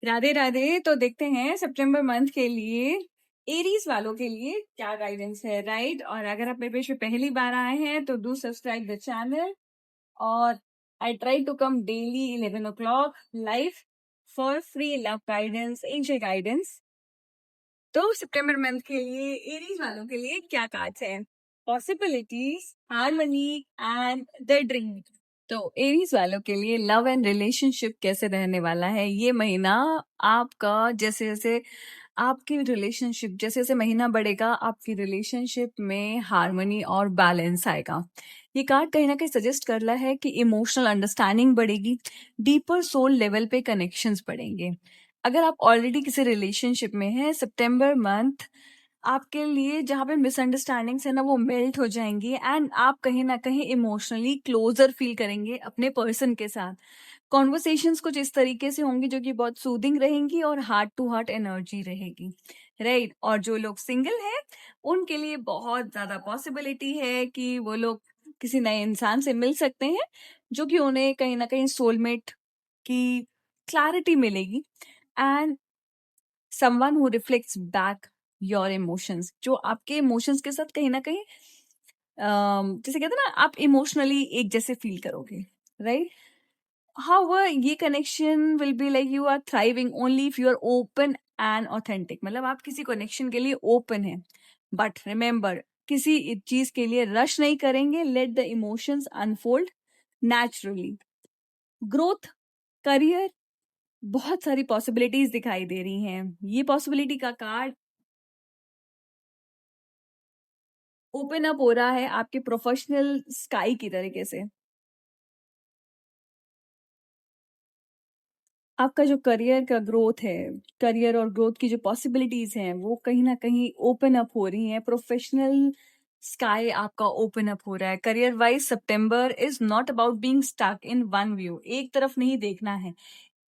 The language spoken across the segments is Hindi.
राधे राधे। तो देखते हैं सितंबर मंथ के लिए एरीज वालों के लिए क्या गाइडेंस है, राइट। और अगर आप मेरे पेज पे पहली बार आए हैं तो डू सब्सक्राइब द चैनल। और I try to come daily 11 o'clock live for free love guidance, angel guidance. तो सितंबर मंथ के लिए एरीज वालों के लिए क्या कार्ड्स हैं? Possibilities, harmony and the dream. तो एरीज वालों के लिए लव एंड रिलेशनशिप कैसे रहने वाला है ये महीना आपका। जैसे जैसे आपकी रिलेशनशिप, जैसे जैसे महीना बढ़ेगा आपकी रिलेशनशिप में हार्मनी और बैलेंस आएगा। ये कार्ड कहीं ना कहीं सजेस्ट कर रहा है कि इमोशनल अंडरस्टैंडिंग बढ़ेगी, डीपर सोल लेवल पे कनेक्शंस बढ़ेंगे। अगर आप ऑलरेडी किसी रिलेशनशिप में हैं, सितंबर मंथ आपके लिए जहाँ पे मिसअंडरस्टैंडिंग्स है ना वो मेल्ट हो जाएंगी एंड आप कहीं ना कहीं इमोशनली क्लोजर फील करेंगे अपने पर्सन के साथ। कॉन्वर्सेशंस कुछ इस तरीके से होंगी जो कि बहुत सूदिंग रहेंगी और हार्ट टू हार्ट एनर्जी रहेगी, राइट। और जो लोग सिंगल हैं उनके लिए बहुत ज्यादा पॉसिबिलिटी है कि वो लोग किसी नए इंसान से मिल सकते हैं जो कि उन्हें कहीं ना कहीं सोलमेट की क्लैरिटी मिलेगी and someone who reflects back your emotions, जो आपके इमोशंस के साथ कहीं ना कहीं जैसे कहते हैं ना आप इमोशनली एक जैसे फील करोगे, राइट। However, ये connection will be like you are thriving only if you are open and authentic। मतलब आप किसी कनेक्शन के लिए ओपन हैं, बट रिमेंबर किसी चीज के लिए रश नहीं करेंगे। Let the emotions unfold naturally. Growth, career, बहुत सारी पॉसिबिलिटीज दिखाई दे रही हैं। ये पॉसिबिलिटी का कार्ड ओपन अप हो रहा है आपके प्रोफेशनल स्काई की तरीके से। आपका जो करियर का ग्रोथ है, करियर और ग्रोथ की जो पॉसिबिलिटीज हैं वो कहीं ना कहीं ओपन अप हो रही हैं। प्रोफेशनल स्काई आपका ओपन अप हो रहा है। Career wise September is not about being stuck in one view. एक तरफ नहीं देखना है,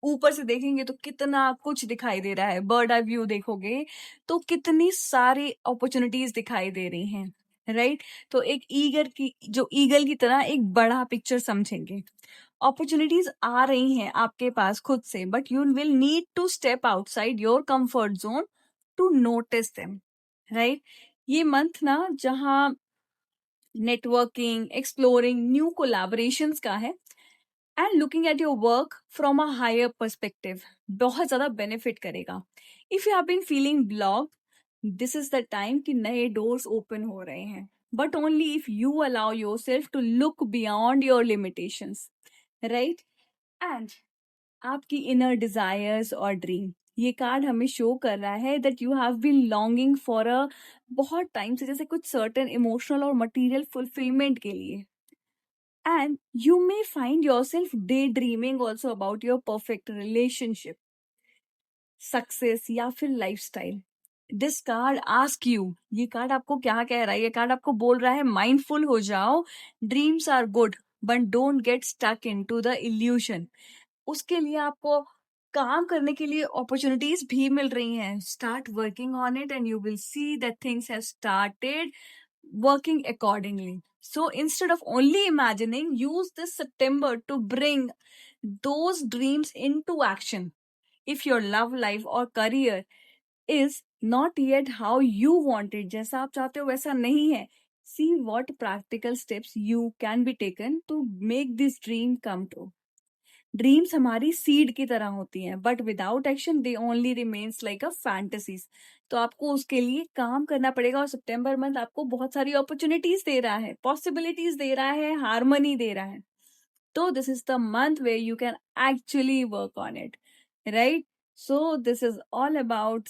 ऊपर से देखेंगे तो कितना कुछ दिखाई दे रहा है। बर्ड आई व्यू देखोगे तो कितनी सारी अपॉर्चुनिटीज दिखाई दे रही हैं, राइट। तो एक ईगल की तरह एक बड़ा पिक्चर समझेंगे। अपॉर्चुनिटीज आ रही हैं आपके पास खुद से, but you will need to step outside your comfort zone to notice them, right. ये मंथ ना जहाँ नेटवर्किंग, एक्सप्लोरिंग न्यू कोलैबोरेशंस का है and looking at your work from a higher perspective बहुत ज्यादा बेनिफिट करेगा। If you have been feeling block, this is the time कि नए डोर्स ओपन हो रहे हैं, but only if you allow yourself to look beyond your limitations, right. And आपकी इनर डिजायर्स और ड्रीम, ये कार्ड हमें शो कर रहा है that you have been longing for a बहुत टाइम से, जैसे कुछ सर्टेन इमोशनल और मटेरियल फुलफिलमेंट के लिए। And you may find yourself daydreaming also about your perfect relationship, success या फिर lifestyle. This card ask you, ये कार्ड आपको क्या कह रहा है? ये कार्ड आपको बोल रहा है माइंडफुल हो जाओ, dreams are good but don't get stuck into the illusion. उसके लिए आपको काम करने के लिए अपॉर्चुनिटीज भी मिल रही हैं। Start working on it and you will see that things have started working accordingly. So instead of only imagining, use this September to bring those dreams into action. If your love life or career is not yet how you want it, जैसा आप चाहते हो वैसा नहीं है, see what practical steps you can be taken to make this dream come true. Dreams हमारी सीड की तरह होती हैं, but without action they only remains like a fantasies. तो आपको उसके लिए काम करना पड़ेगा और सितंबर मंथ आपको बहुत सारी अपॉर्चुनिटीज दे रहा है, पॉसिबिलिटीज दे रहा है, हार्मनी दे रहा है। तो this is the month where you can actually work on it, right. So this is all about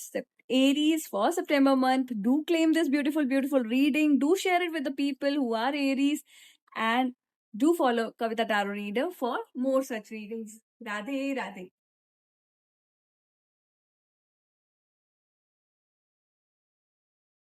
Aries for September month. Do claim this beautiful reading. Do share it with the people who are Aries, and do follow Kavita Tarot Reader for more such readings. Radhe Radhe.